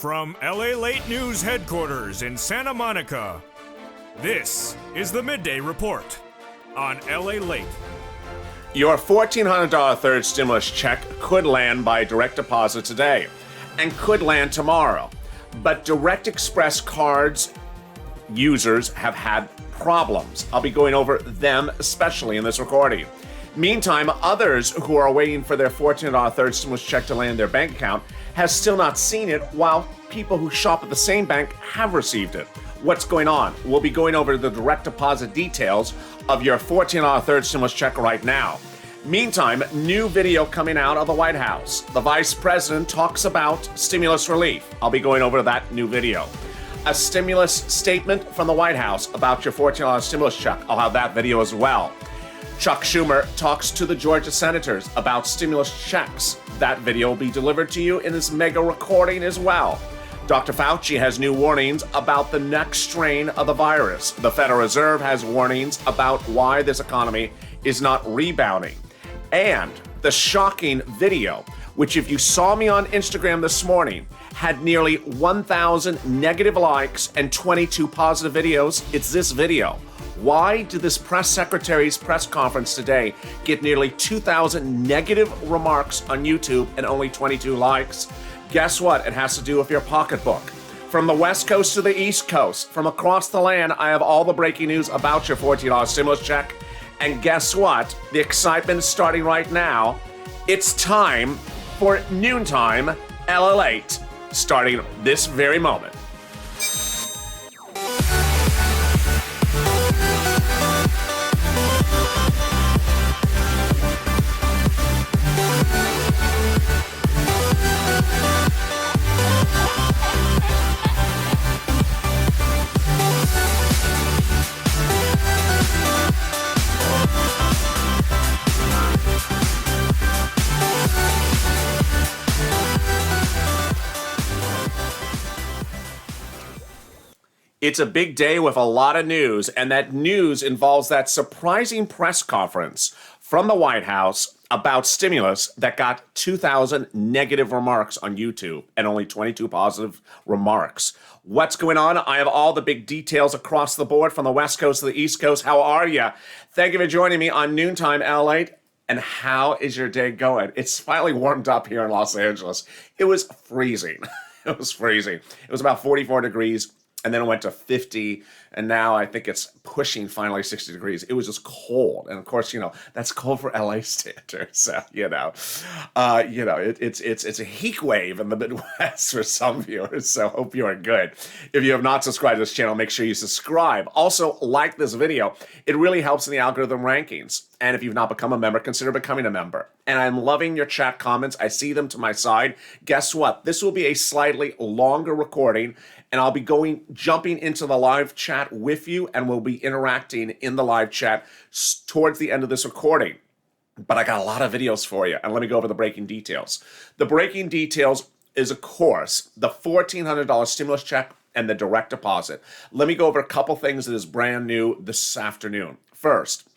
From LALATE News headquarters in Santa Monica, this is the Midday Report on LALATE. Your $1,400 third stimulus check could land by direct deposit today and could land tomorrow. But Direct Express cards users have had problems. I'll be going over them especially in this recording. Meantime, others who are waiting for their $1,400 third stimulus check to land in their bank account has still not seen it, while people who shop at the same bank have received it. What's going on? We'll be going over the direct deposit details of your $1,400 third stimulus check right now. Meantime, new video coming out of the White House. The vice president talks about stimulus relief. I'll be going over that new video. A stimulus statement from the White House about your $1,400 stimulus check. I'll have that video as well. Chuck Schumer talks to the Georgia senators about stimulus checks. That video will be delivered to you in this mega recording as well. Dr. Fauci has new warnings about the next strain of the virus. The Federal Reserve has warnings about why this economy is not rebounding. And the shocking video, which if you saw me on Instagram this morning, had nearly 1,000 negative likes and 22 positive videos. It's this video. Why did this press secretary's press conference today get nearly 2,000 negative remarks on YouTube and only 22 likes? Guess what? It has to do with your pocketbook. From the West Coast to the East Coast, from across the land, I have all the breaking news about your $1,400 stimulus check. And guess what? The excitement is starting right now. It's time for Noontime LALATE, starting this very moment. It's a big day with a lot of news, and that news involves that surprising press conference from the White House about stimulus that got 2,000 negative remarks on YouTube and only 22 positive remarks. What's going on? I have all the big details across the board from the West Coast to the East Coast. How are you? Thank you for joining me on Noontime LALATE. And how is your day going? It's finally warmed up here in Los Angeles. It was freezing. It was freezing. It was about 44 degrees. And then it went to 50, and now I think it's pushing finally 60 degrees. It was just cold, and of course, that's cold for LA standards. So, it's a heat wave in the Midwest for some viewers. So, hope you are good. If you have not subscribed to this channel, make sure you subscribe. Also, like this video; it really helps in the algorithm rankings. And if you've not become a member, consider becoming a member. And I'm loving your chat comments. I see them to my side. Guess what? This will be a slightly longer recording, and I'll be jumping into the live chat with you, and we'll be interacting in the live chat towards the end of this recording. But I got a lot of videos for you, and let me go over the breaking details. The breaking details is, of course, the $1,400 stimulus check and the direct deposit. Let me go over a couple things that is brand new this afternoon. First,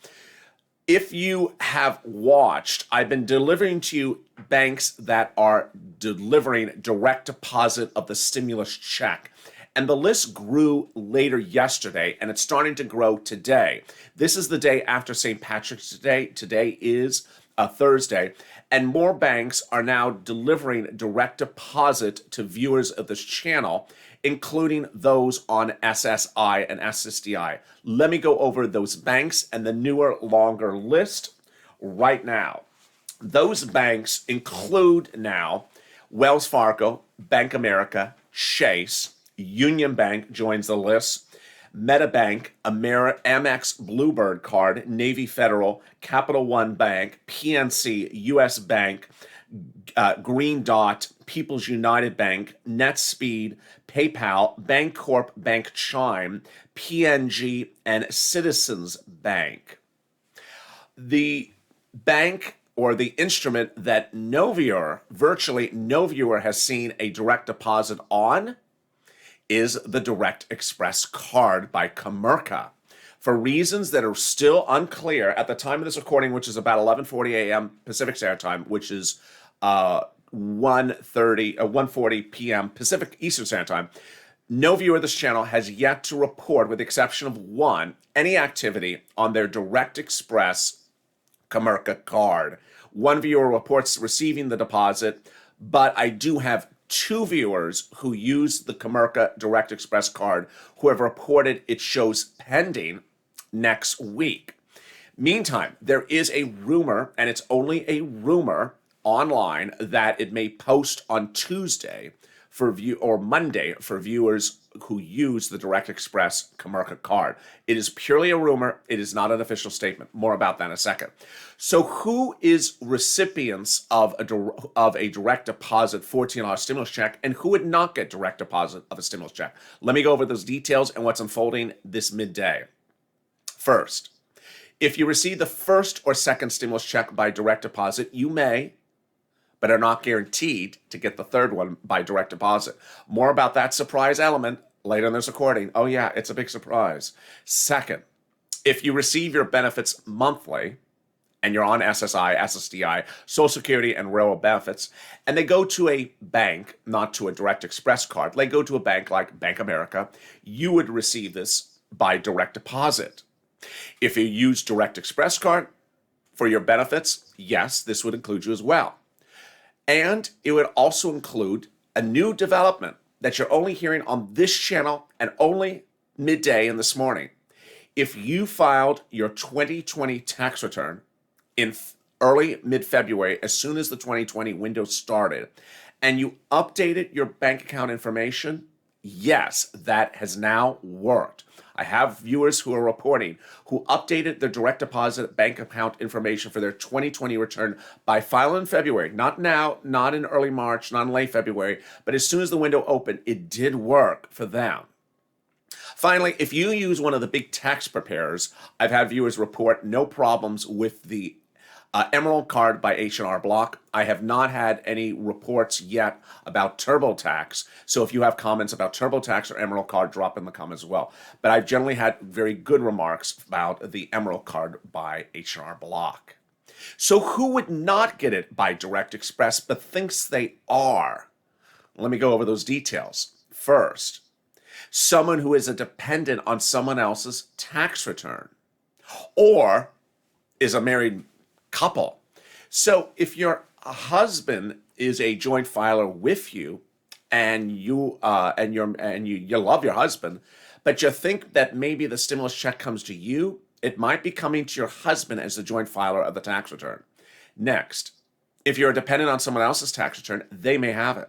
if you have watched, I've been delivering to you banks that are delivering direct deposit of the stimulus check. And the list grew later yesterday, and it's starting to grow today. This is the day after St. Patrick's Day. Today is a Thursday, and more banks are now delivering direct deposit to viewers of this channel, including those on SSI and SSDI. Let me go over those banks and the newer, longer list right now. Those banks include now Wells Fargo, Bank America, Chase, Union Bank joins the list, MetaBank, Amex Bluebird Card, Navy Federal, Capital One Bank, PNC, US Bank, Green Dot, People's United Bank, NetSpeed, PayPal, Bancorp, Bank Chime, PNG, and Citizens Bank. The bank or the instrument that virtually no viewer has seen a direct deposit on is the Direct Express card by Comerica. For reasons that are still unclear at the time of this recording, which is about 11:40 a.m. Pacific Standard Time, which is 1:40 p.m. Pacific Eastern Standard Time, no viewer of this channel has yet to report, with the exception of one, any activity on their Direct Express Comerica card. One viewer reports receiving the deposit, but I do have two viewers who use the Comerica Direct Express card who have reported it shows pending next week. Meantime, there is a rumor, and it's only a rumor online, that it may post on Tuesday or Monday for viewers who use the Direct Express Comerica card. It is purely a rumor. It is not an official statement. More about that in a second. So who is recipients of a direct deposit $14 stimulus check, and who would not get direct deposit of a stimulus check? Let me go over those details and what's unfolding this midday. First, if you receive the first or second stimulus check by direct deposit, you may, but are not guaranteed to get the third one by direct deposit. More about that surprise element later in this recording. Oh yeah, it's a big surprise. Second, if you receive your benefits monthly, and you're on SSI, SSDI, Social Security, and railroad benefits, and they go to a bank, not to a Direct Express card, they go to a bank like Bank America, you would receive this by direct deposit. If you use Direct Express card for your benefits, yes, this would include you as well. And it would also include a new development that you're only hearing on this channel and only midday and this morning. If you filed your 2020 tax return in early mid-February, as soon as the 2020 window started, and you updated your bank account information, yes, that has now worked. I have viewers who are reporting who updated their direct deposit bank account information for their 2020 return by filing in February. Not now, not in early March, not in late February, but as soon as the window opened, it did work for them. Finally, if you use one of the big tax preparers, I've had viewers report no problems with the Emerald card by H&R Block. I have not had any reports yet about TurboTax. So if you have comments about TurboTax or Emerald card, drop in the comments as well. But I've generally had very good remarks about the Emerald card by H&R Block. So who would not get it by Direct Express but thinks they are? Let me go over those details. First, someone who is a dependent on someone else's tax return, or is a married couple. So if your husband is a joint filer with you, and you love your husband, but you think that maybe the stimulus check comes to you, it might be coming to your husband as the joint filer of the tax return. Next, if you're dependent on someone else's tax return, they may have it.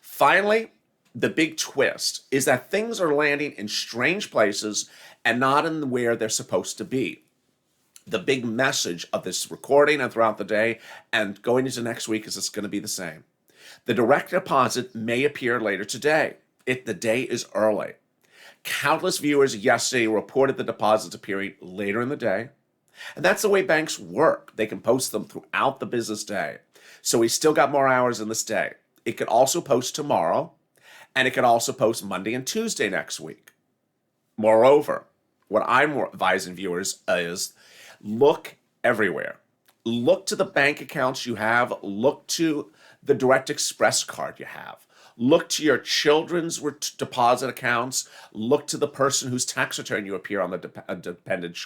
Finally, the big twist is that things are landing in strange places and not in where they're supposed to be. The big message of this recording and throughout the day and going into next week is it's going to be the same. The direct deposit may appear later today. The day is early. Countless viewers yesterday reported the deposits appearing later in the day. And that's the way banks work. They can post them throughout the business day. So we still got more hours in this day. It could also post tomorrow, and it could also post Monday and Tuesday next week. Moreover, what I'm advising viewers is look everywhere. Look to the bank accounts you have. Look to the Direct Express card you have. Look to your children's deposit accounts. Look to the person whose tax return you appear on the dependent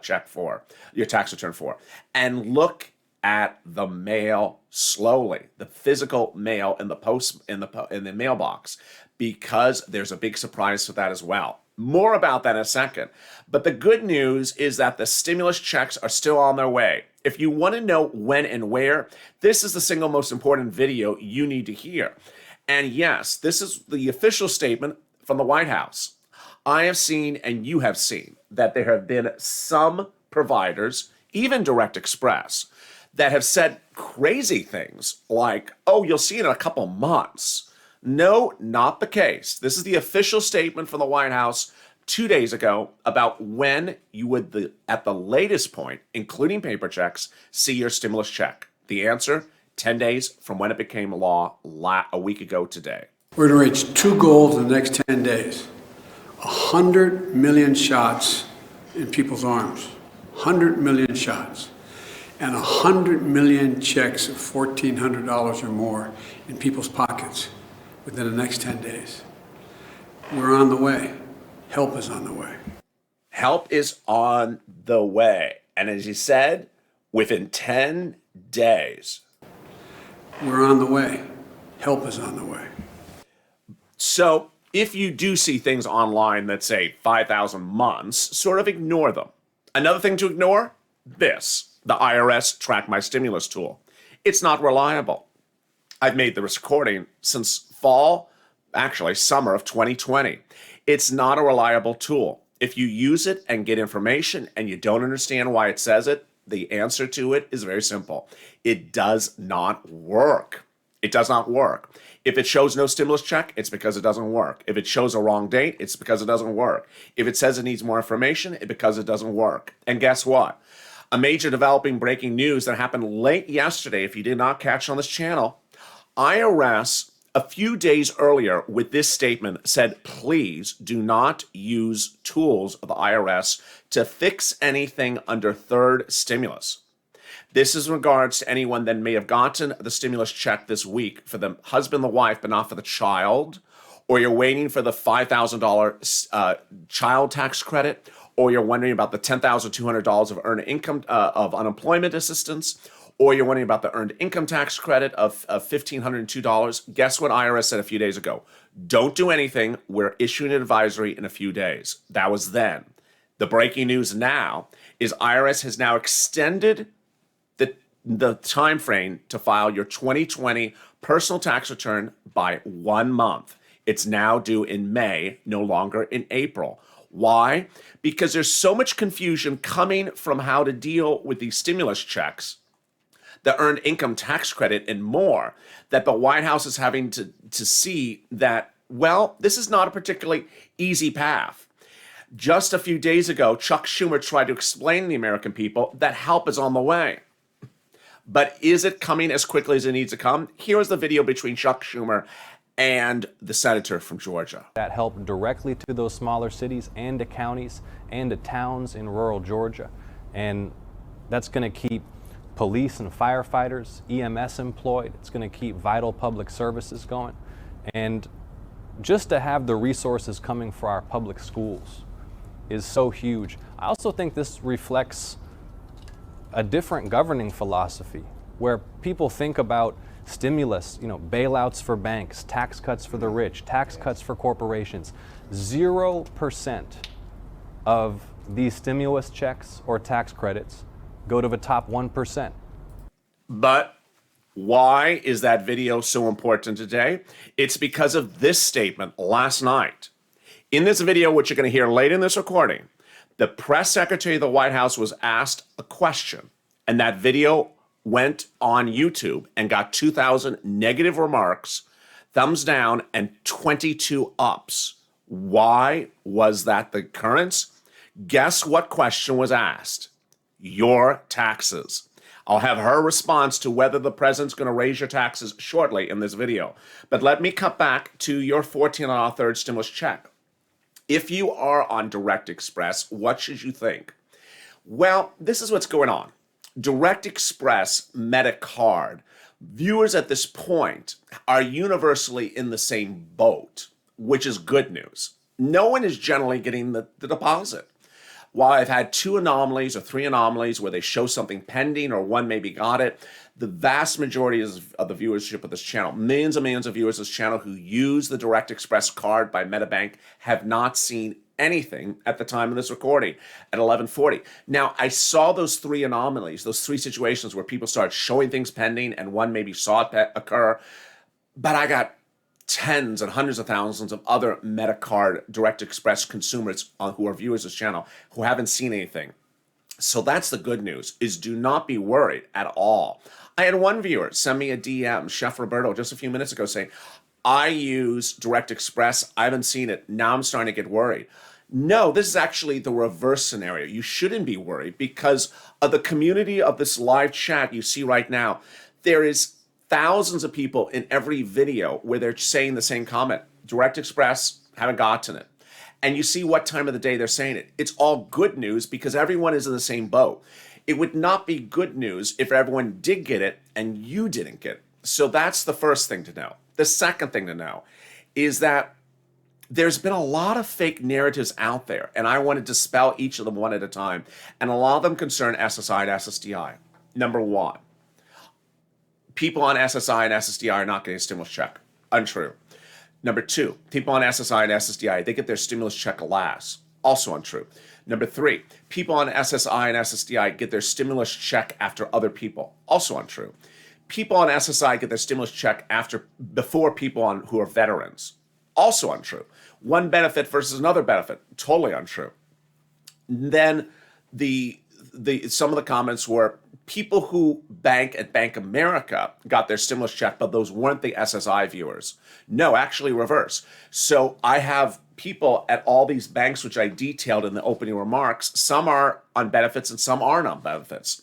check for, your tax return for. And look at the mail slowly, the physical mail in the post in the mailbox, because there's a big surprise for that as well. More about that in a second. But the good news is that the stimulus checks are still on their way. If you want to know when and where, this is the single most important video you need to hear. And yes, this is the official statement from the White House. I have seen, and you have seen, that there have been some providers, even Direct Express, that have said crazy things like, oh, you'll see it in a couple months. No, not the case. This is the official statement from the White House 2 days ago about when you would, at the latest point, including paper checks, see your stimulus check. The answer, 10 days from when it became law a week ago today. We're going to reach two goals in the next 10 days. 100 million shots in people's arms. 100 million shots. and 100 million checks of $1,400 or more in people's pockets within the next 10 days. We're on the way. Help is on the way. Help is on the way. And as you said, within 10 days. We're on the way. Help is on the way. So if you do see things online that say 5,000 months, sort of ignore them. Another thing to ignore, this, the IRS Track My Stimulus tool. It's not reliable. I've made this recording since summer of 2020. It's not a reliable tool. If you use it and get information and you don't understand why it says it, the answer to it is very simple. It does not work. It does not work. If it shows no stimulus check, it's because it doesn't work. If it shows a wrong date, it's because it doesn't work. If it says it needs more information, it's because it doesn't work. And guess what? A major developing breaking news that happened late yesterday, if you did not catch on this channel, IRS a few days earlier with this statement said, please do not use tools of the IRS to fix anything under third stimulus. This is in regards to anyone that may have gotten the stimulus check this week for the husband, the wife, but not for the child, or you're waiting for the $5,000 child tax credit, or you're wondering about the $10,200 of earned income of unemployment assistance, or you're wondering about the earned income tax credit of $1,502. Guess what IRS said a few days ago? Don't do anything. We're issuing an advisory in a few days. That was then. The breaking news now is IRS has now extended the time frame to file your 2020 personal tax return by 1 month. It's now due in May, no longer in April. Why? Because there's so much confusion coming from how to deal with these stimulus checks, the earned income tax credit, and more, that the White House is having to see that, well, this is not a particularly easy path. Just a few days ago, Chuck Schumer tried to explain to the American people that help is on the way. But is it coming as quickly as it needs to come? Here is the video between Chuck Schumer and the senator from Georgia. That help directly to those smaller cities and to counties and to towns in rural Georgia. And that's going to keep police and firefighters, EMS employed. It's going to keep vital public services going. And just to have the resources coming for our public schools is so huge. I also think this reflects a different governing philosophy where people think about stimulus, bailouts for banks, tax cuts for the rich, tax cuts for corporations. 0% of these stimulus checks or tax credits go to the top 1%. But why is that video so important today? It's because of this statement last night. In this video, which you're going to hear later in this recording, the press secretary of the White House was asked a question, and that video went on YouTube and got 2,000 negative remarks, thumbs down, and 22 ups. Why was that the occurrence? Guess what question was asked? Your taxes. I'll have her response to whether the president's going to raise your taxes shortly in this video. But let me cut back to your $14 third stimulus check. If you are on Direct Express, what should you think? Well, this is what's going on. Direct Express MetaCard, viewers at this point are universally in the same boat, which is good news. No one is generally getting the deposit. While I've had 2 anomalies or 3 anomalies where they show something pending or one maybe got it, the vast majority of the viewership of this channel, millions and millions of viewers of this channel who use the Direct Express card by MetaBank have not seen anything at the time of this recording at 11:40. Now, I saw those 3 anomalies, those 3 situations where people started showing things pending and one maybe saw it occur, but I got tens and hundreds of thousands of other MetaCard Direct Express consumers who are viewers of this channel who haven't seen anything. So that's the good news, is do not be worried at all. I had one viewer send me a DM, Chef Roberto, just a few minutes ago saying, I use Direct Express, I haven't seen it, now I'm starting to get worried. No, this is actually the reverse scenario. You shouldn't be worried because of the community of this live chat you see right now. There is thousands of people in every video where they're saying the same comment. Direct Express, haven't gotten it. And you see what time of the day they're saying it. It's all good news because everyone is in the same boat. It would not be good news if everyone did get it and you didn't get it. So that's the first thing to know. The second thing to know is that there's been a lot of fake narratives out there, and I want to dispel each of them one at a time. And a lot of them concern SSI and SSDI. Number one, people on SSI and SSDI are not getting a stimulus check. Untrue. Number two, people on SSI and SSDI, they get their stimulus check last. Also untrue. Number three, people on SSI and SSDI get their stimulus check after other people. Also untrue. People on SSI get their stimulus check before people who are veterans. Also untrue. One benefit versus another benefit. Totally untrue. Then some of the comments were people who bank at Bank America got their stimulus check, but those weren't the SSI viewers. No, actually reverse. So I have people at all these banks, which I detailed in the opening remarks. Some are on benefits and some aren't on benefits.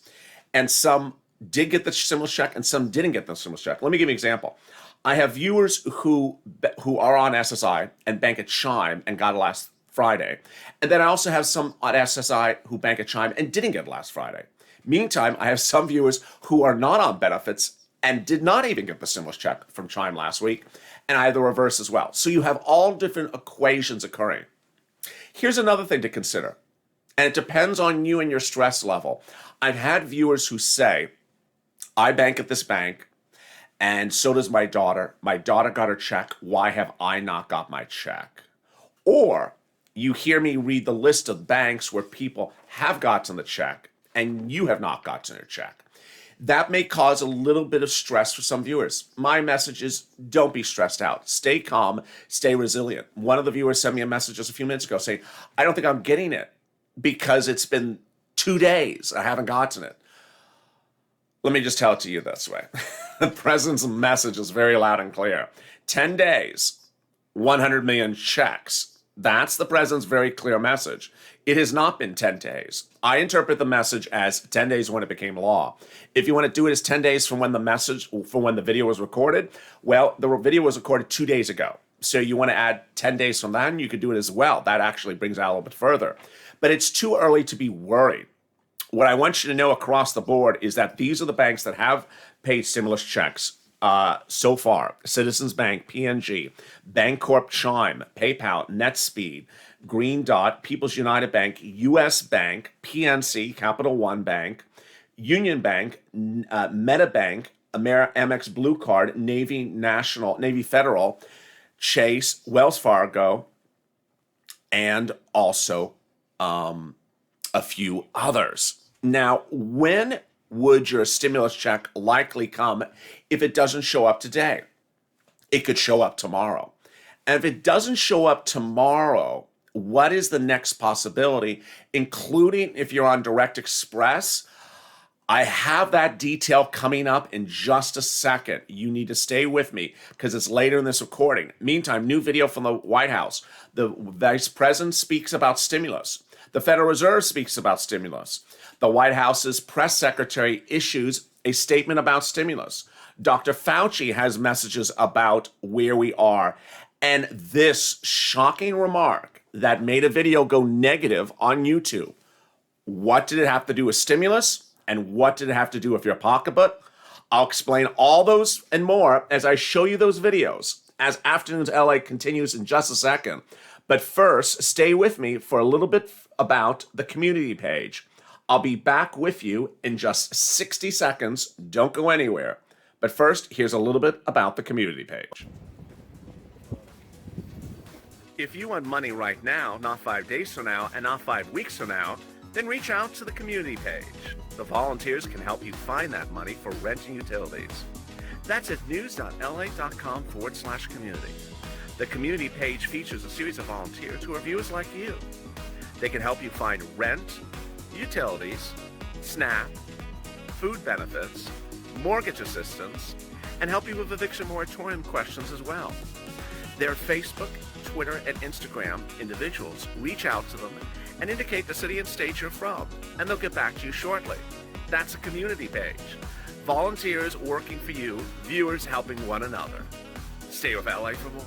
And some did get the stimulus check and some didn't get the stimulus check. Let me give you an example. I have viewers who are on SSI and bank at Chime and got it last Friday. And then I also have some on SSI who bank at Chime and didn't get it last Friday. Meantime, I have some viewers who are not on benefits and did not even get the stimulus check from Chime last week, and I have the reverse as well. So you have all different equations occurring. Here's another thing to consider, and it depends on you and your stress level. I've had viewers who say, I bank at this bank, and so does my daughter. My daughter got her check. Why have I not got my check? Or you hear me read the list of banks where people have gotten the check, and you have not gotten your check. That may cause a little bit of stress for some viewers. My message is don't be stressed out. Stay calm, stay resilient. One of the viewers sent me a message just a few minutes ago saying, I don't think I'm getting it because it's been 2 days. I haven't gotten it. Let me just tell it to you this way. The president's message is very loud and clear. 10 days, 100 million checks. That's the president's very clear message. It has not been 10 days. I interpret the message as 10 days when it became law. If you want to do it as 10 days from when the video was recorded, well, the video was recorded 2 days ago. So you want to add 10 days from then, you could do it as well. That actually brings it out a little bit further. But it's too early to be worried. What I want you to know across the board is that these are the banks that have paid stimulus checks so far. Citizens Bank, PNG, Bancorp, Chime, PayPal, NetSpeed, Green Dot, People's United Bank, US Bank, PNC, Capital One Bank, Union Bank, MetaBank, Amex Blue Card, Navy Federal, Chase, Wells Fargo, and also a few others. Now, when would your stimulus check likely come if it doesn't show up today? It could show up tomorrow. And if it doesn't show up tomorrow, what is the next possibility, including if you're on Direct Express? I have that detail coming up in just a second. You need to stay with me because it's later in this recording. Meantime, new video from the White House. The Vice President speaks about stimulus. The Federal Reserve speaks about stimulus. The White House's press secretary issues a statement about stimulus. Dr. Fauci has messages about where we are. And this shocking remark that made a video go negative on YouTube. What did it have to do with stimulus? And what did it have to do with your pocketbook? I'll explain all those and more as I show you those videos as Afternoons LA continues in just a second. But first, stay with me for a little bit about the community page. I'll be back with you in just 60 seconds. Don't go anywhere. But first, here's a little bit about the community page. If you want money right now, not 5 days from now, and not 5 weeks from now, then reach out to the community page. The volunteers can help you find that money for rent and utilities. That's at news.la.com/community. The community page features a series of volunteers who are viewers like you. They can help you find rent, utilities, SNAP, food benefits, mortgage assistance, and help you with eviction moratorium questions as well. Their Facebook, Twitter, and Instagram individuals reach out to them and indicate the city and state you're from, and they'll get back to you shortly. That's a community page. Volunteers working for you, viewers helping one another. Stay with LA for more.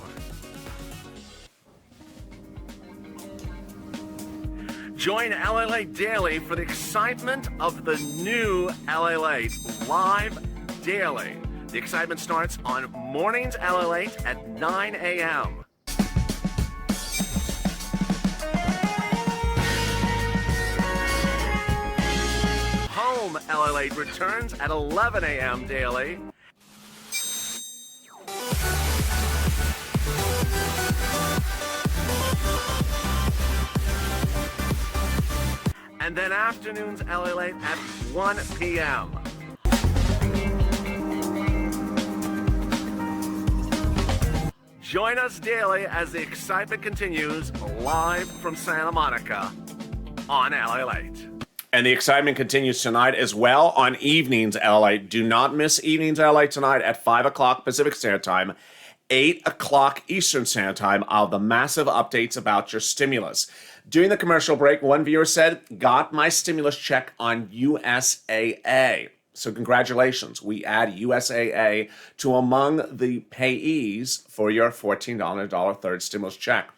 Join LALATE Daily for the excitement of the new LALATE live daily. The excitement starts on mornings LALATE at 9 a.m. Home LALATE returns at 11 a.m. daily. And then afternoons LALATE at 1 p.m. Join us daily as the excitement continues live from Santa Monica on LALATE. And the excitement continues tonight as well on evenings LALATE. Do not miss evenings LALATE tonight at 5 o'clock Pacific Standard Time, 8 o'clock Eastern Standard Time. I'll have the massive updates about your stimulus. During the commercial break, one viewer said, got my stimulus check on USAA. So congratulations. We add USAA to among the payees for your $14 third stimulus check.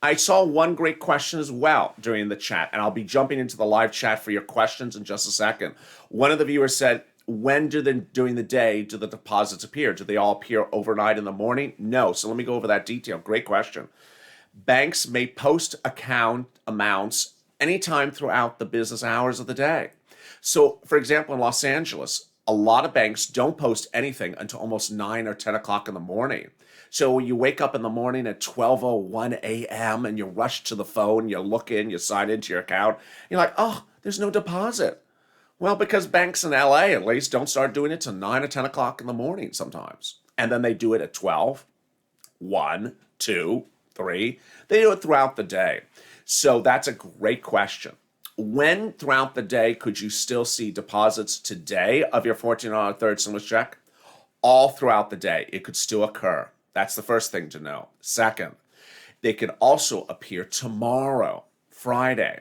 I saw one great question as well during the chat, and I'll be jumping into the live chat for your questions in just a second. One of the viewers said, when during the day do the deposits appear? Do they all appear overnight in the morning? No. So let me go over that detail. Great question. Banks may post account amounts anytime throughout the business hours of the day. So, for example, in Los Angeles, a lot of banks don't post anything until almost 9 or 10 o'clock in the morning. So you wake up in the morning at 12:01 a.m. and you rush to the phone, you look in, you sign into your account. You're like, oh, there's no deposit. Well, because banks in LA at least don't start doing it till 9 or 10 o'clock in the morning sometimes. And then they do it at 12, 1, 2, 3. They do it throughout the day. So that's a great question. When throughout the day could you still see deposits today of your $14 third stimulus check? All throughout the day, it could still occur. That's the first thing to know. Second, they could also appear tomorrow, Friday.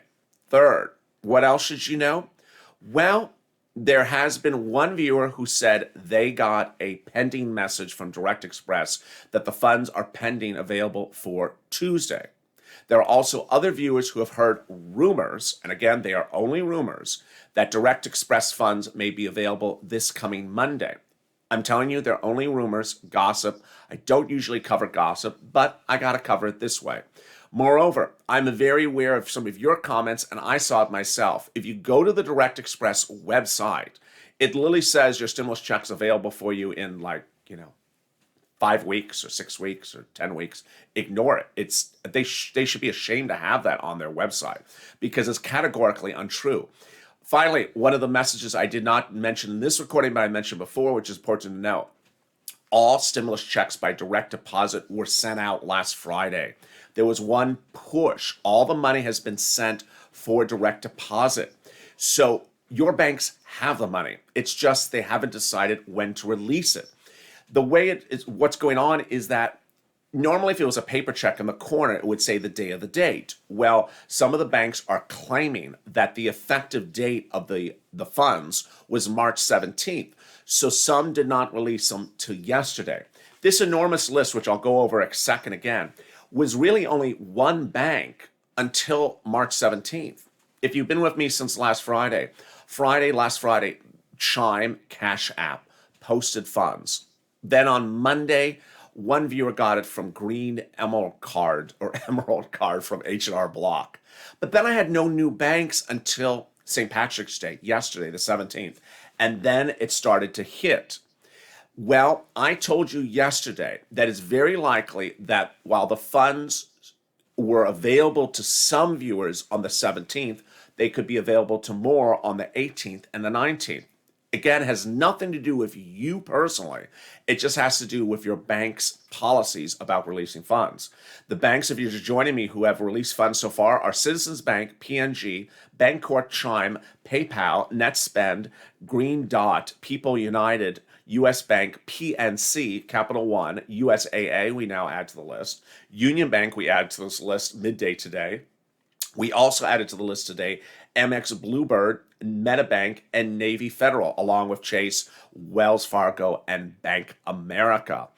Third, what else should you know? Well, there has been one viewer who said they got a pending message from Direct Express that the funds are pending available for Tuesday. There are also other viewers who have heard rumors, and again, they are only rumors, that Direct Express funds may be available this coming Monday. I'm telling you, they're only rumors, gossip. I don't usually cover gossip, but I got to cover it this way. Moreover, I'm very aware of some of your comments, and I saw it myself. If you go to the Direct Express website, it literally says your stimulus check's available for you in 5 weeks or 6 weeks or 10 weeks. Ignore it. They should be ashamed to have that on their website because it's categorically untrue. Finally, one of the messages I did not mention in this recording, but I mentioned before, which is important to know. All stimulus checks by direct deposit were sent out last Friday. There was one push. All the money has been sent for direct deposit. So your banks have the money. It's just they haven't decided when to release it. The way it is, what's going on is that normally if it was a paper check in the corner, it would say the day of the date. Well, some of the banks are claiming that the effective date of the funds was March 17th. So some did not release them till yesterday. This enormous list, which I'll go over a second again, was really only one bank until March 17th. If you've been with me since last Friday, last Friday, Chime Cash App posted funds. Then on Monday, one viewer got it from Green Emerald Card from H&R Block. But then I had no new banks until St. Patrick's Day, yesterday, the 17th. And then it started to hit. Well, I told you yesterday that it's very likely that while the funds were available to some viewers on the 17th, they could be available to more on the 18th and the 19th. Again, it has nothing to do with you personally. It just has to do with your bank's policies about releasing funds. The banks, if you're joining me, who have released funds so far are Citizens Bank, PNG, Bancorp, Chime, PayPal, NetSpend, Green Dot, People United, U.S. Bank, PNC, Capital One, USAA, we now add to the list. Union Bank, we add to this list midday today. We also added to the list today Amex Bluebird, MetaBank, and Navy Federal, along with Chase, Wells Fargo, and Bank America.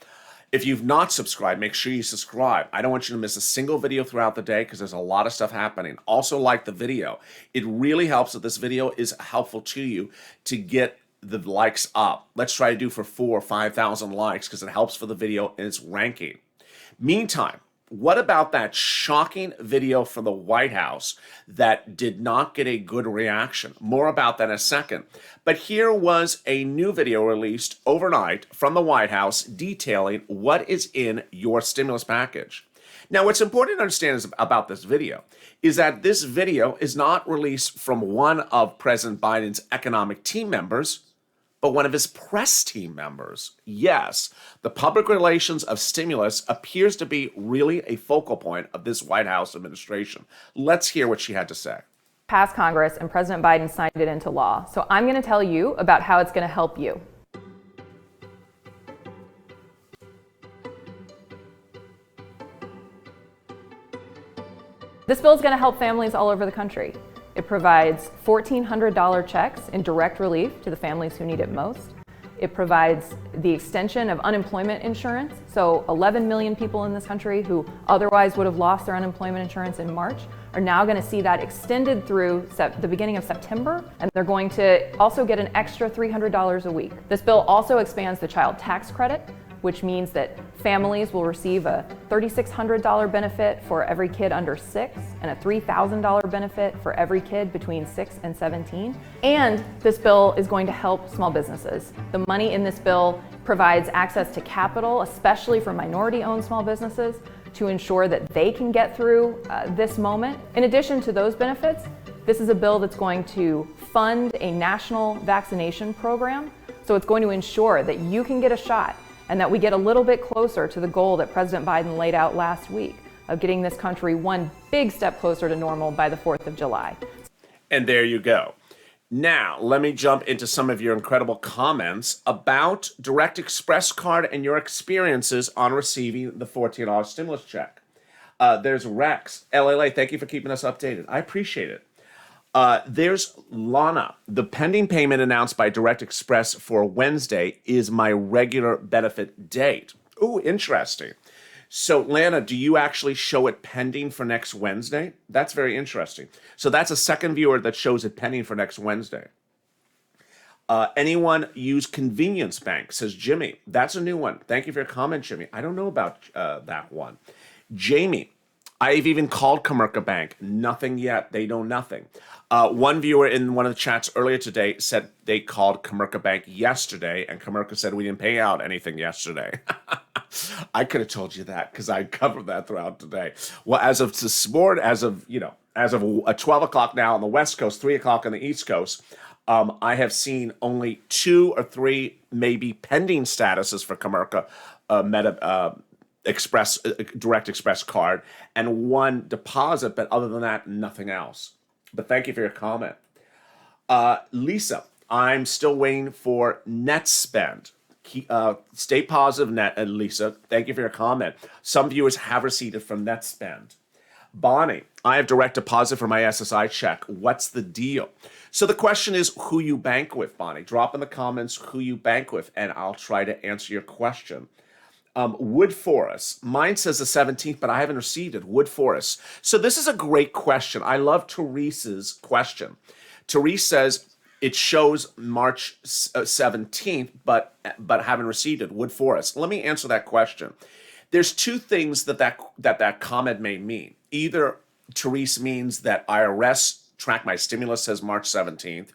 If you've not subscribed, make sure you subscribe. I don't want you to miss a single video throughout the day because there's a lot of stuff happening. Also, like the video. It really helps that this video is helpful to you to get the likes up. Let's try to do for 4,000 or 5,000 likes because it helps for the video and its ranking. Meantime, what about that shocking video from the White House that did not get a good reaction? More about that in a second. But here was a new video released overnight from the White House detailing what is in your stimulus package. Now, what's important to understand about this video is that this video is not released from one of President Biden's economic team members, but one of his press team members. Yes, the public relations of stimulus appears to be really a focal point of this White House administration. Let's hear what she had to say. Passed Congress and President Biden signed it into law. So I'm going to tell you about how it's going to help you. This bill is going to help families all over the country. It provides $1,400 checks in direct relief to the families who need it most. It provides the extension of unemployment insurance. So 11 million people in this country who otherwise would have lost their unemployment insurance in March are now going to see that extended through the beginning of September, and they're going to also get an extra $300 a week. This bill also expands the child tax credit, which means that families will receive a $3,600 benefit for every kid under 6 and a $3,000 benefit for every kid between 6 and 17. And this bill is going to help small businesses. The money in this bill provides access to capital, especially for minority-owned small businesses, to ensure that they can get through this moment. In addition to those benefits, this is a bill that's going to fund a national vaccination program. So it's going to ensure that you can get a shot and that we get a little bit closer to the goal that President Biden laid out last week of getting this country one big step closer to normal by the 4th of July. And there you go. Now, let me jump into some of your incredible comments about Direct Express card and your experiences on receiving the $14 stimulus check. There's Rex. LALATE, thank you for keeping us updated. I appreciate it. There's Lana. The pending payment announced by Direct Express for Wednesday is my regular benefit date. Ooh, interesting. So, Lana, do you actually show it pending for next Wednesday? That's very interesting. So that's a second viewer that shows it pending for next Wednesday. Anyone use Convenience Bank, says Jimmy. That's a new one. Thank you for your comment, Jimmy. I don't know about that one. Jamie, I've even called Comerica Bank. Nothing yet. They know nothing. One viewer in one of the chats earlier today said they called Comerica Bank yesterday, and Comerica said we didn't pay out anything yesterday. I could have told you that because I covered that throughout today. Well, as of this morning, as of 12 o'clock now on the West Coast, 3 o'clock on the East Coast, I have seen only 2 or 3 maybe pending statuses for Comerica Express Direct Express card and 1 deposit, but other than that, nothing else. But thank you for your comment. Lisa, I'm still waiting for net spend. Stay positive, Lisa. Thank you for your comment. Some viewers have received it from net spend. Bonnie, I have direct deposit for my SSI check. What's the deal? So the question is who you bank with, Bonnie. Drop in the comments who you bank with, and I'll try to answer your question. Wood Forest. Mine says the 17th, but I haven't received it. Wood Forest. So this is a great question. I love Teresa's question. Teresa says it shows March 17th, but haven't received it. Wood Forest. Let me answer that question. There's 2 things that comment may mean. Either Teresa means that IRS track my stimulus says March 17th,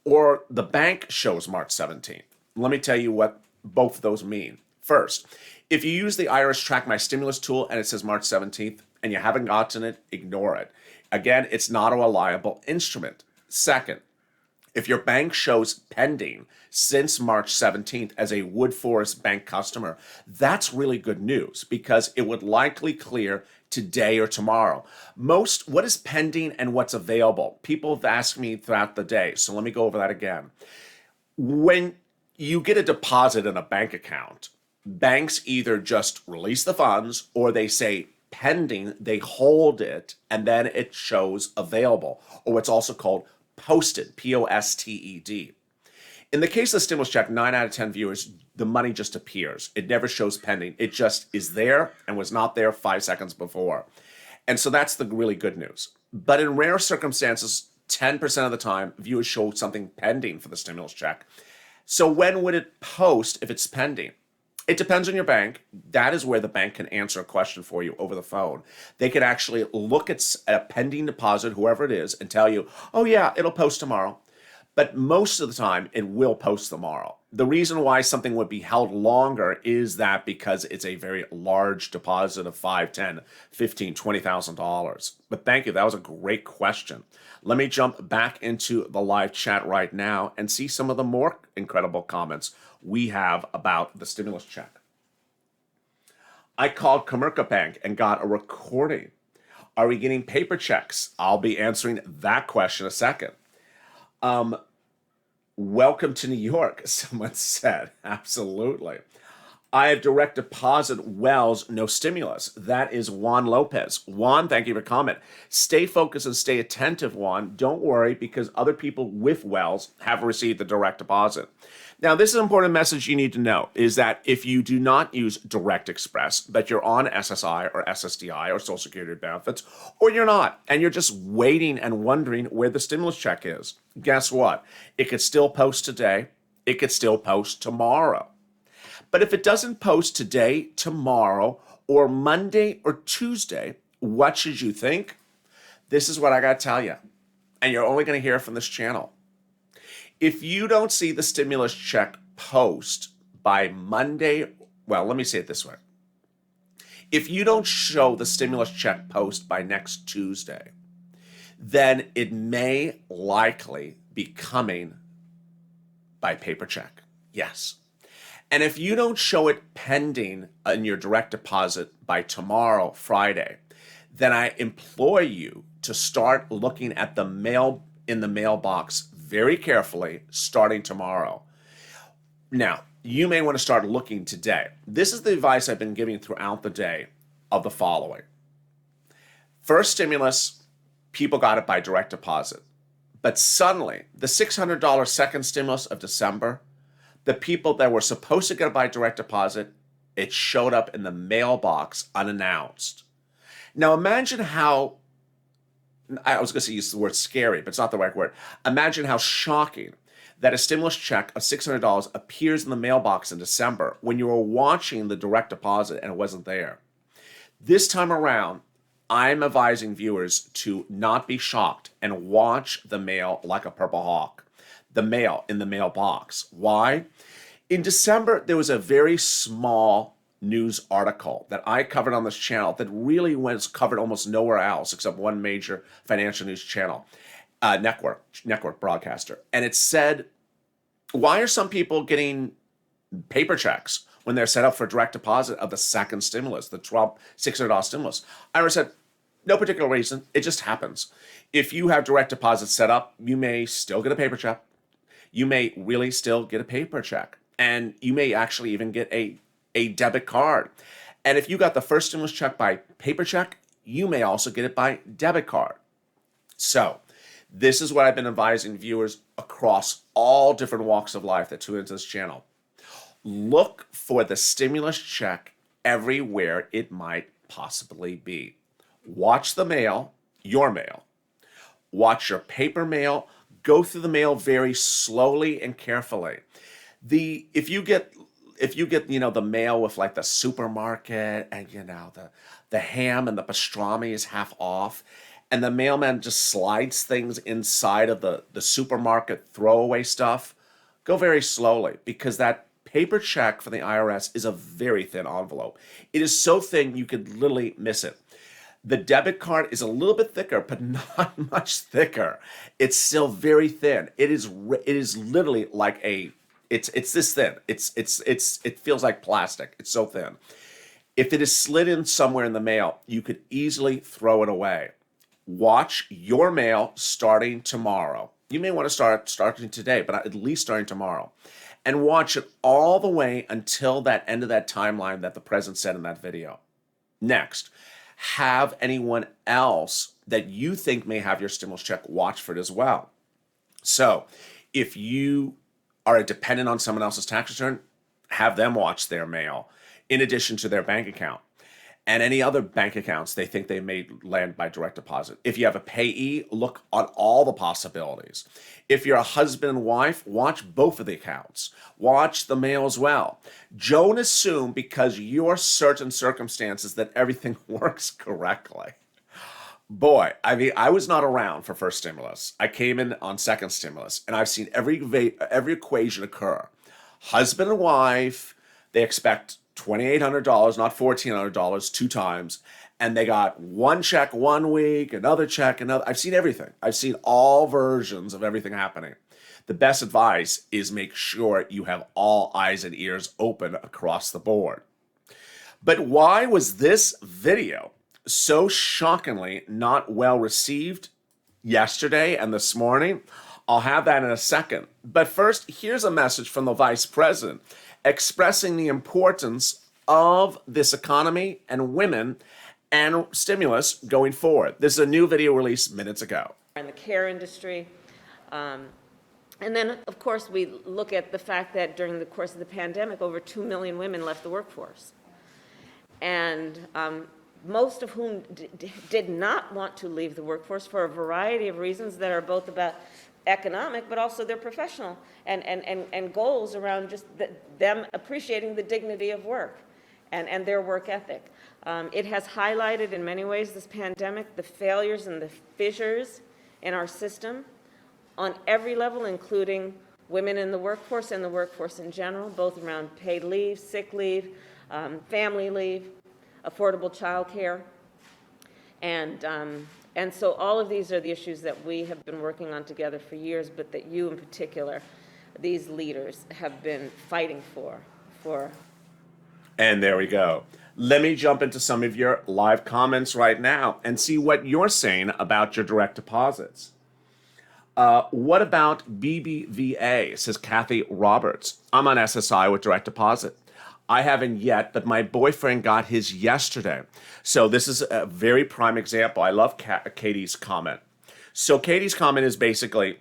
or the bank shows March 17th. Let me tell you what both of those mean. First, if you use the IRS Track My Stimulus tool and it says March 17th and you haven't gotten it, ignore it. Again, it's not a reliable instrument. Second, if your bank shows pending since March 17th as a Wood Forest Bank customer, that's really good news because it would likely clear today or tomorrow. What is pending and what's available? People have asked me throughout the day, so let me go over that again. When you get a deposit in a bank account, banks either just release the funds or they say pending, they hold it, and then it shows available, or what's also called posted, P-O-S-T-E-D. In the case of the stimulus check, 9 out of 10 viewers, the money just appears. It never shows pending. It just is there and was not there 5 seconds before. And so that's the really good news. But in rare circumstances, 10% of the time, viewers show something pending for the stimulus check. So when would it post if it's pending? It depends on your bank. That is where the bank can answer a question for you over the phone. They can actually look at a pending deposit, whoever it is, and tell you, oh yeah, it'll post tomorrow. But most of the time, it will post tomorrow. The reason why something would be held longer is that because it's a very large deposit of $5, $10, $15, $20,000. But thank you, that was a great question. Let me jump back into the live chat right now and see some of the more incredible comments we have about the stimulus check. I called Comerica Bank and got a recording. Are we getting paper checks? I'll be answering that question in a second. Welcome to New York, someone said. Absolutely. I have direct deposit Wells, no stimulus. That is Juan Lopez. Juan, thank you for comment. Stay focused and stay attentive, Juan. Don't worry, because other people with Wells have received the direct deposit. Now, this is an important message you need to know, is that if you do not use Direct Express, but you're on SSI or SSDI or Social Security benefits, or you're not, and you're just waiting and wondering where the stimulus check is, guess what? It could still post today. It could still post tomorrow. But if it doesn't post today, tomorrow, or Monday or Tuesday, what should you think? This is what I got to tell you. And you're only going to hear from this channel. If you don't see the stimulus check post by Monday, well, let me say it this way. If you don't show the stimulus check post by next Tuesday, then it may likely be coming by paper check. Yes. And if you don't show it pending in your direct deposit by tomorrow, Friday, then I implore you to start looking at the mail in the mailbox very carefully starting tomorrow. Now, you may want to start looking today. This is the advice I've been giving throughout the day of the following. First stimulus, people got it by direct deposit. But suddenly, the $600 second stimulus of December, the people that were supposed to get it by direct deposit, it showed up in the mailbox unannounced. Now imagine how, I was going to use the word scary, but it's not the right word. Imagine how shocking that a stimulus check of $600 appears in the mailbox in December when you were watching the direct deposit and it wasn't there. This time around, I'm advising viewers to not be shocked and watch the mail like a purple hawk. The mail in the mailbox. Why? In December, there was a very small news article that I covered on this channel that really was covered almost nowhere else except one major financial news channel, network broadcaster. And it said, why are some people getting paper checks when they're set up for direct deposit of the second stimulus, the $600 stimulus? I said, no particular reason. It just happens. If you have direct deposit set up, you may still get a paper check. You may really still get a paper check. And you may actually even get a debit card. And if you got the first stimulus check by paper check, you may also get it by debit card. So this is what I've been advising viewers across all different walks of life that tune into this channel. Look for the stimulus check everywhere it might possibly be. Watch the mail, your mail. Watch your paper mail. Go through the mail very slowly and carefully. If you get the mail with like the supermarket and the ham and the pastrami is half off, and the mailman just slides things inside of the supermarket throwaway stuff, go very slowly, because that paper check for the IRS is a very thin envelope. It is so thin you could literally miss it. The debit card is a little bit thicker, but not much thicker. It's still very thin. It is literally like it's this thin. It feels like plastic. It's so thin. If it is slid in somewhere in the mail, you could easily throw it away. Watch your mail starting tomorrow. You may want to starting today, but at least starting tomorrow. And watch it all the way until that end of that timeline that the president said in that video. Next, have anyone else that you think may have your stimulus check watch for it as well. So if you are dependent on someone else's tax return, have them watch their mail in addition to their bank account. And any other bank accounts they think they may land by direct deposit. If you have a payee, look on all the possibilities. If you're a husband and wife, watch both of the accounts. Watch the mail as well. Don't assume because you're certain circumstances that everything works correctly. Boy, I mean, I was not around for first stimulus. I came in on second stimulus, and I've seen every equation occur. Husband and wife, they expect $2,800, not $1,400, 2 times. And they got one check 1 week, another check, another. I've seen everything. I've seen all versions of everything happening. The best advice is make sure you have all eyes and ears open across the board. But why was this video so shockingly not well received yesterday and this morning? I'll have that in a second. But first, here's a message from the Vice President expressing the importance of this economy and women and stimulus going forward. This is a new video released minutes ago. In the care industry. And then, of course, we look at the fact that during the course of the pandemic, over 2 million women left the workforce. And most of whom did not want to leave the workforce for a variety of reasons that are both about economic, but also their professional and goals around just them appreciating the dignity of work and their work ethic. It has highlighted in many ways this pandemic, the failures and the fissures in our system on every level, including women in the workforce and the workforce in general, both around paid leave, sick leave, family leave, affordable child care. And so all of these are the issues that we have been working on together for years, but that you in particular, these leaders, have been fighting for. And there we go. Let me jump into some of your live comments right now and see what you're saying about your direct deposits. What about BBVA, says Kathy Roberts. I'm on SSI with direct deposit. I haven't yet, but my boyfriend got his yesterday. So this is a very prime example. I love Katie's comment. So Katie's comment is basically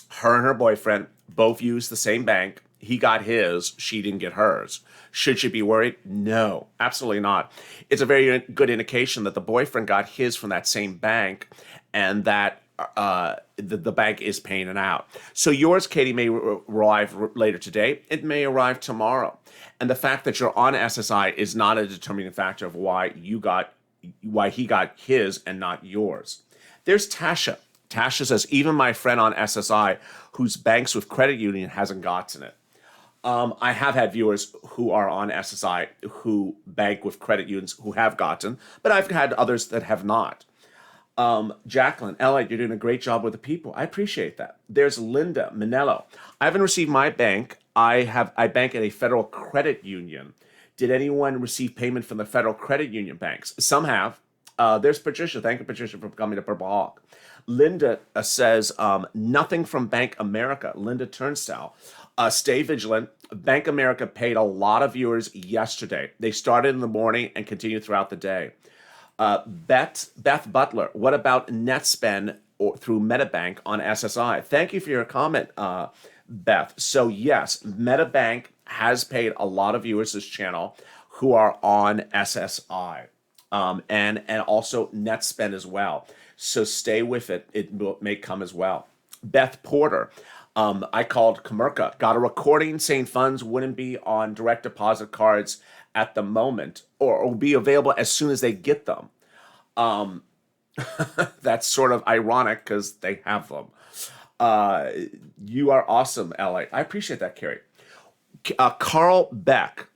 her and her boyfriend both use the same bank. He got his, she didn't get hers. Should she be worried? No, absolutely not. It's a very good indication that the boyfriend got his from that same bank and that the bank is paying it out. So yours, Katie, may arrive later today. It may arrive tomorrow. And the fact that you're on SSI is not a determining factor of why he got his and not yours. There's Tasha. Tasha says, even my friend on SSI whose banks with credit union hasn't gotten it. I have had viewers who are on SSI who bank with credit unions who have gotten, but I've had others that have not. Jacqueline, Ella, you're doing a great job with the people. I appreciate that. There's Linda Minello. I haven't received my bank. I bank at a federal credit union. Did anyone receive payment from the federal credit union banks? Some have. There's Patricia. Thank you, Patricia, for coming to Purple Hawk. Linda says, nothing from Bank America. Linda Turnstile. Stay vigilant. Bank America paid a lot of viewers yesterday. They started in the morning and continued throughout the day. Beth Butler, what about net spend through MetaBank on SSI? Thank you for your comment, Beth. So yes, MetaBank has paid a lot of viewers this channel who are on SSI, and also net spend as well. So stay with it. It may come as well. Beth Porter, I called Comerica, got a recording saying funds wouldn't be on direct deposit cards at the moment, or will be available as soon as they get them. That's sort of ironic because they have them. You are awesome, LA. I appreciate that, Carrie. Carl Beck,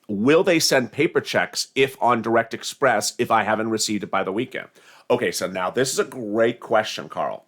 will they send paper checks if on Direct Express if I haven't received it by the weekend? Okay, so now this is a great question, Carl.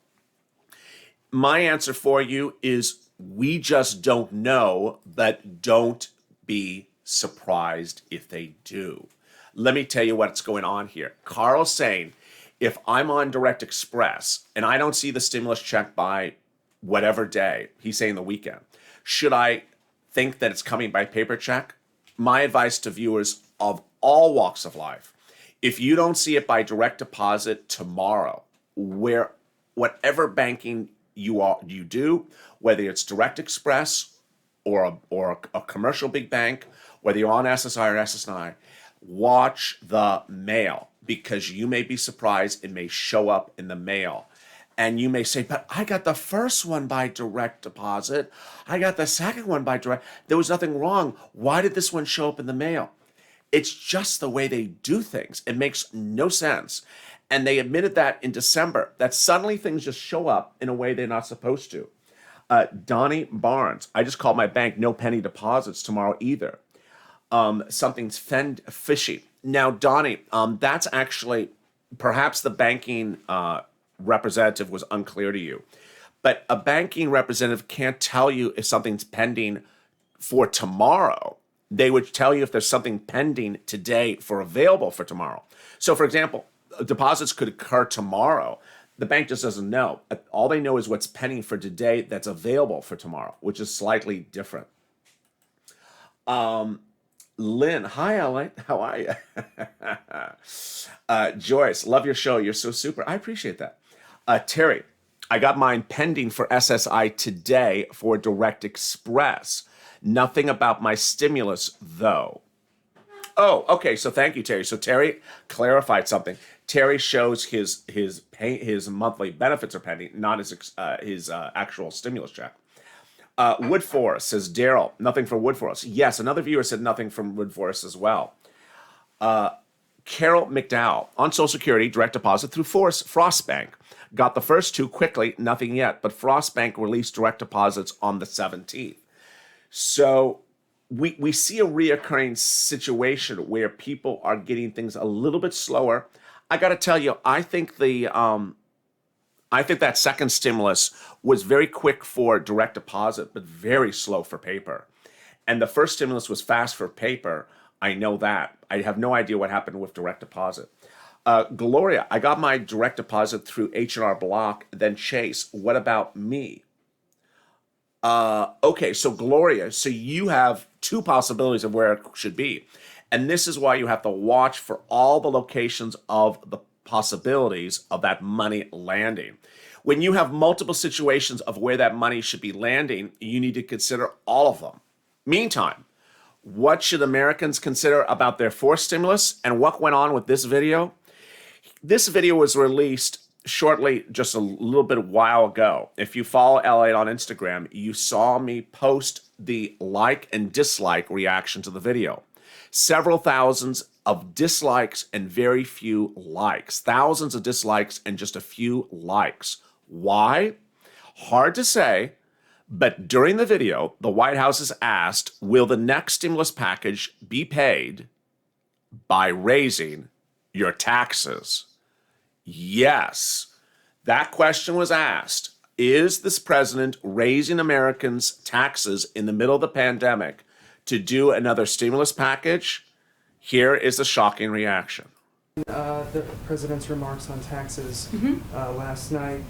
My answer for you is we just don't know, but don't be surprised if they do. Let me tell you what's going on here. Carl's saying, if I'm on Direct Express and I don't see the stimulus check by whatever day, he's saying the weekend, should I think that it's coming by paper check? My advice to viewers of all walks of life, if you don't see it by direct deposit tomorrow, whatever banking you do, whether it's Direct Express or a commercial big bank, whether you're on SSI or SSI, watch the mail, because you may be surprised it may show up in the mail. And you may say, but I got the first one by direct deposit. I got the second one by direct. There was nothing wrong. Why did this one show up in the mail? It's just the way they do things. It makes no sense. And they admitted that in December, that suddenly things just show up in a way they're not supposed to. Donnie Barnes, I just called my bank, no penny deposits tomorrow either. Something's fishy. Now, Donnie, that's actually, perhaps the banking representative was unclear to you. But a banking representative can't tell you if something's pending for tomorrow. They would tell you if there's something pending today for available for tomorrow. So, for example, deposits could occur tomorrow. The bank just doesn't know. All they know is what's pending for today that's available for tomorrow, which is slightly different. Lynn, hi, Ellen. How are you? Joyce, love your show. You're so super. I appreciate that. Terry, I got mine pending for SSI today for Direct Express. Nothing about my stimulus, though. Oh, okay. So thank you, Terry. So Terry clarified something. Terry shows his monthly benefits are pending, not his actual stimulus check. Wood Forest says, Daryl, nothing for Wood Forest. Yes, another viewer said nothing from Wood Forest as well. Carol McDowell, on Social Security, direct deposit through Frost Bank. Got the first two quickly, nothing yet, but Frost Bank released direct deposits on the 17th. So we see a reoccurring situation where people are getting things a little bit slower. I got to tell you, I think that second stimulus was very quick for direct deposit, but very slow for paper. And the first stimulus was fast for paper. I know that. I have no idea what happened with direct deposit. Gloria, I got my direct deposit through H&R Block, then Chase. What about me? Okay, so Gloria, so you have two possibilities of where it should be. And this is why you have to watch for all the locations of the possibilities of that money landing. When you have multiple situations of where that money should be landing, you need to consider all of them. Meantime, what should Americans consider about their fourth stimulus and what went on with this video? This video was released shortly, just a little bit while ago. If you follow LALATE on Instagram, you saw me post the like and dislike reaction to the video. Several thousands of dislikes and very few likes. Thousands of dislikes and just a few likes. Why? Hard to say, but during the video, the White House is asked, will the next stimulus package be paid by raising your taxes? Yes. That question was asked. Is this president raising Americans' taxes in the middle of the pandemic to do another stimulus package? Here is the shocking reaction. The president's remarks on taxes last night.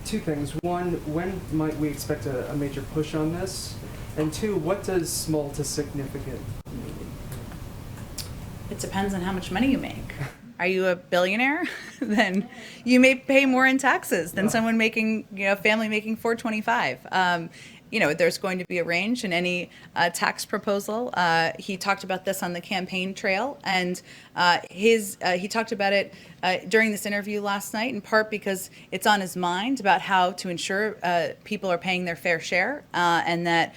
Two things. One, when might we expect a major push on this? And two, what does small to significant mean? It depends on how much money you make. Are you a billionaire? Then you may pay more in taxes than someone making, family making $425. There's going to be a range in any tax proposal. He talked about this on the campaign trail, and he talked about it during this interview last night, in part because it's on his mind about how to ensure people are paying their fair share, and that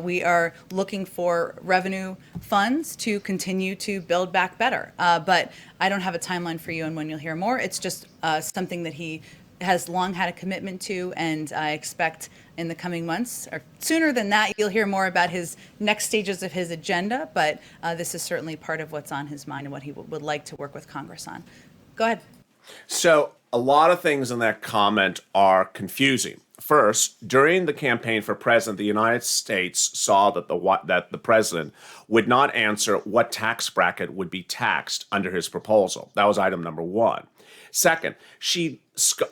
we are looking for revenue funds to continue to build back better. But I don't have a timeline for you on when you'll hear more. It's just something that he has long had a commitment to, and I expect in the coming months, or sooner than that, you'll hear more about his next stages of his agenda, but this is certainly part of what's on his mind and what he would like to work with Congress on. Go ahead. So a lot of things in that comment are confusing. First, during the campaign for president, the United States saw that the president would not answer what tax bracket would be taxed under his proposal. That was item number one. Second, she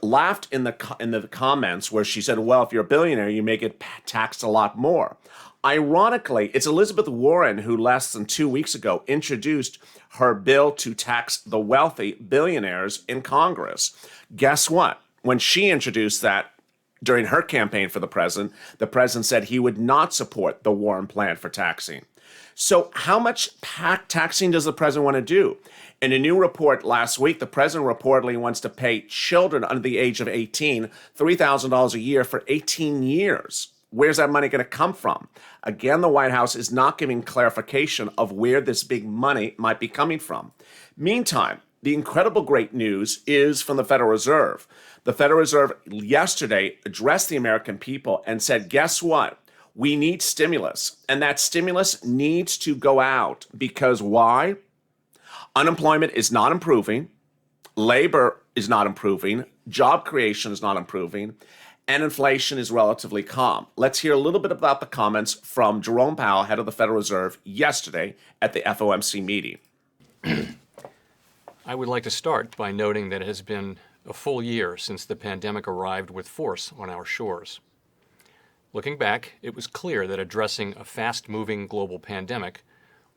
laughed in the comments where she said, well, if you're a billionaire, you may get taxed a lot more. Ironically, it's Elizabeth Warren who less than 2 weeks ago introduced her bill to tax the wealthy billionaires in Congress. Guess what? When she introduced that during her campaign for the president said he would not support the Warren plan for taxing. So how much taxing does the president want to do? In a new report last week, the president reportedly wants to pay children under the age of 18 $3,000 a year for 18 years. Where's that money going to come from? Again, the White House is not giving clarification of where this big money might be coming from. Meantime, the incredible great news is from the Federal Reserve. The Federal Reserve yesterday addressed the American people and said, guess what? We need stimulus, and that stimulus needs to go out because why? Unemployment is not improving, labor is not improving, job creation is not improving, and inflation is relatively calm. Let's hear a little bit about the comments from Jerome Powell, head of the Federal Reserve, yesterday at the FOMC meeting. I would like to start by noting that it has been a full year since the pandemic arrived with force on our shores. Looking back, it was clear that addressing a fast-moving global pandemic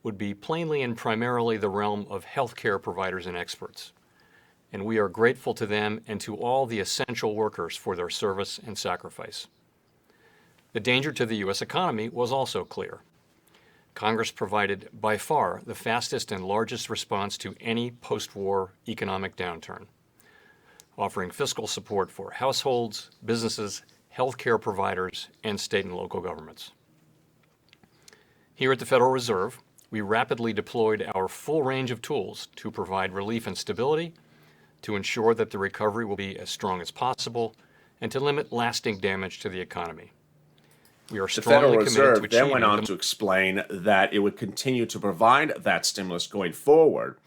would be plainly and primarily the realm of healthcare providers and experts. And we are grateful to them and to all the essential workers for their service and sacrifice. The danger to the U.S. economy was also clear. Congress provided by far the fastest and largest response to any post-war economic downturn, offering fiscal support for households, businesses, healthcare providers, and state and local governments. Here at the Federal Reserve, we rapidly deployed our full range of tools to provide relief and stability, to ensure that the recovery will be as strong as possible, and to limit lasting damage to the economy. We are The Federal strongly committed to Reserve then went on achieving to explain that it would continue to provide that stimulus going forward,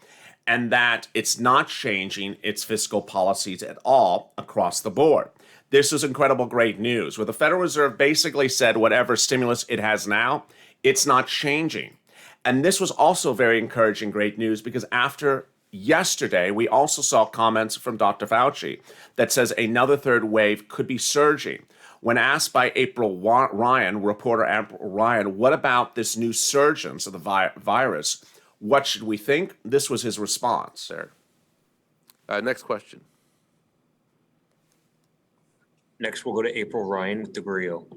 and that it's not changing its fiscal policies at all across the board. This is incredible great news, where the Federal Reserve basically said whatever stimulus it has now, it's not changing. And this was also very encouraging great news because after yesterday, we also saw comments from Dr. Fauci that says another third wave could be surging. When asked by reporter April Ryan, what about this new surgence of the virus? What should we think? This was his response, sir. Next question. Next, we'll go to April Ryan with DeGrio.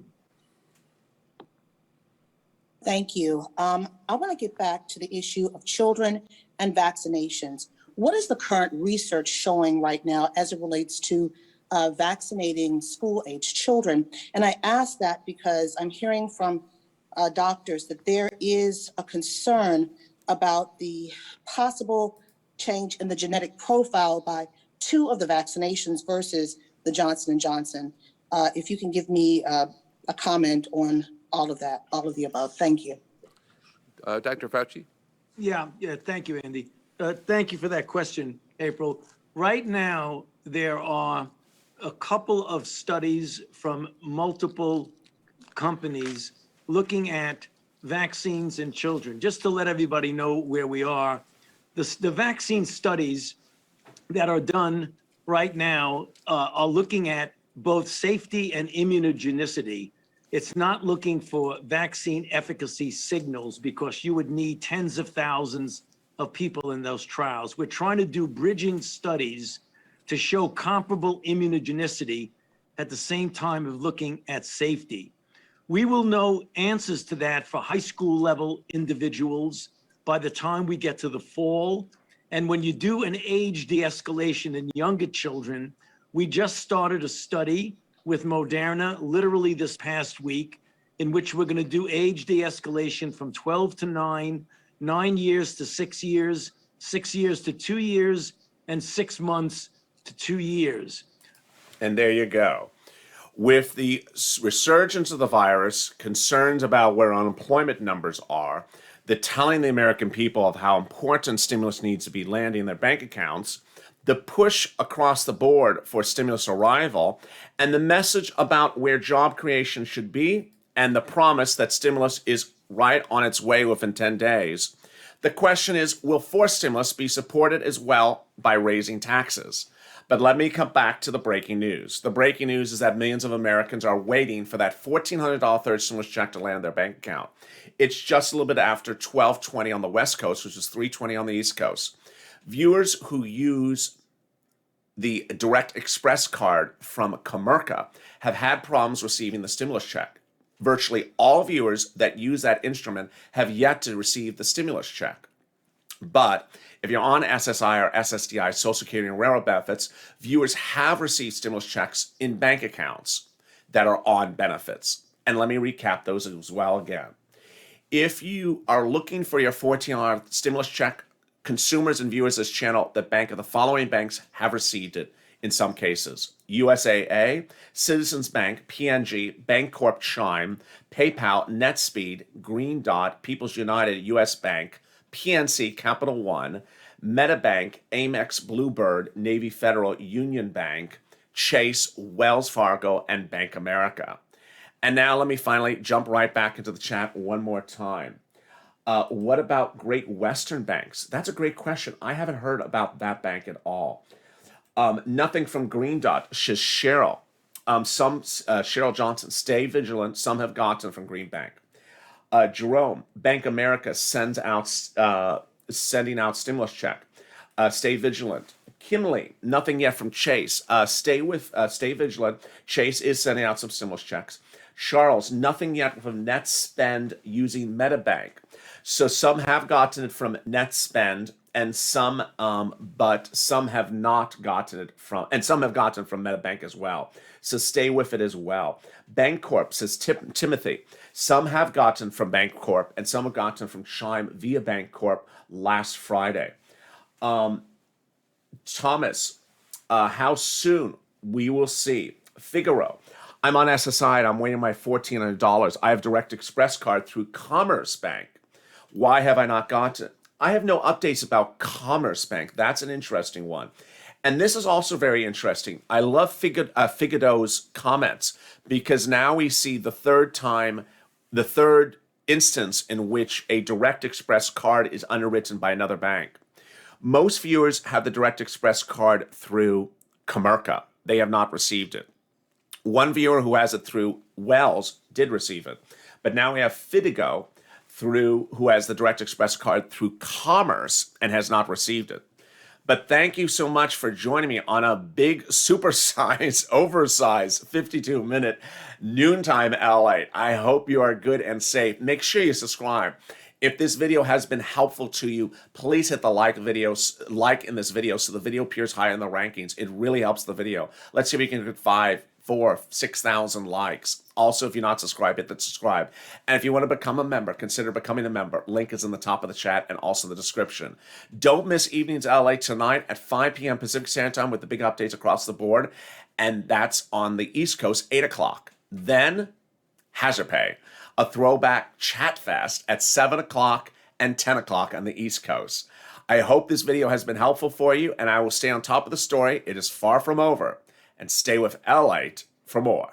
Thank you. I want to get back to the issue of children and vaccinations. What is the current research showing right now as it relates to vaccinating school-age children? And I ask that because I'm hearing from doctors that there is a concern about the possible change in the genetic profile by 2 of the vaccinations versus the Johnson & Johnson. If you can give me a comment on all of that, all of the above. Thank you. Dr. Fauci? Yeah, thank you, Andy. Thank you for that question, April. Right now, there are a couple of studies from multiple companies looking at vaccines in children. Just to let everybody know where we are, the vaccine studies that are done right now are looking at both safety and immunogenicity. It's not looking for vaccine efficacy signals because you would need tens of thousands of people in those trials. We're trying to do bridging studies to show comparable immunogenicity at the same time of looking at safety. We will know answers to that for high school level individuals by the time we get to the fall. And when you do an age de-escalation in younger children, we just started a study with Moderna literally this past week, in which we're going to do age de-escalation from 12 to 9, 9 years to 6 years, 6 years to 2 years, and 6 months to 2 years. And there you go. With the resurgence of the virus, concerns about where unemployment numbers are, the telling the American people of how important stimulus needs to be landing in their bank accounts, the push across the board for stimulus arrival, and the message about where job creation should be, and the promise that stimulus is right on its way within 10 days. The question is, will forced stimulus be supported as well by raising taxes? But let me come back to the breaking news. The breaking news is that millions of Americans are waiting for that $1,400 third stimulus check to land in their bank account. It's just a little bit after 12:20 on the West Coast, which is 3:20 on the East Coast. Viewers who use the Direct Express card from Comerica have had problems receiving the stimulus check. Virtually all viewers that use that instrument have yet to receive the stimulus check. But if you're on SSI or SSDI, Social Security and Railroad benefits, viewers have received stimulus checks in bank accounts that are on benefits. And let me recap those as well again. If you are looking for your $14 stimulus check, consumers and viewers of this channel that bank of the following banks have received it in some cases: USAA, Citizens Bank, PNG, Bancorp Chime, PayPal, NetSpeed, Green Dot, People's United, US Bank, PNC, Capital One, MetaBank, Amex, Bluebird, Navy Federal, Union Bank, Chase, Wells Fargo, and Bank America. And now let me finally jump right back into the chat one more time. What about Great Western banks? That's a great question. I haven't heard about that bank at all. Nothing from Green Dot. Cheryl. Cheryl Johnson. Stay vigilant. Some have gotten from Green Bank. Jerome. Bank America sending out stimulus check. Stay vigilant. Kimley. Nothing yet from Chase. Stay vigilant. Chase is sending out some stimulus checks. Charles. Nothing yet from NetSpend using MetaBank. So some have gotten it from NetSpend, and some, but some have not gotten it from, and some have gotten it from MetaBank as well. So stay with it as well. Bancorp, says Timothy. Some have gotten from Bancorp, and some have gotten from Chime via Bancorp last Friday. Thomas, how soon we will see. Figaro. I'm on SSI and I'm waiting my $1,400. I have Direct Express card through Commerce Bank. Why have I not gotten it? I have no updates about Commerce Bank. That's an interesting one. And this is also very interesting. I love Figado's comments, because now we see the third instance in which a Direct Express card is underwritten by another bank. Most viewers have the Direct Express card through Comerica. They have not received it. One viewer who has it through Wells did receive it. But now we have Fidigo who has the Direct Express card through Commerce and has not received it. But thank you so much for joining me on a big, supersized, oversized 52-minute noontime LALATE. I hope you are good and safe. Make sure you subscribe. If this video has been helpful to you, please hit the like in this video so the video appears higher in the rankings. It really helps the video. Let's see if we can get 5, 4, 6,000 likes. Also, if you're not subscribed, hit the subscribe. And if you want to become a member, consider becoming a member. Link is in the top of the chat and also the description. Don't miss Evenings LA tonight at 5 p.m. Pacific Standard Time with the big updates across the board. And that's on the East Coast, 8 o'clock. Then, Hazard Pay, a throwback chat fest at 7 o'clock and 10 o'clock on the East Coast. I hope this video has been helpful for you, and I will stay on top of the story. It is far from over. And stay with LALATE for more.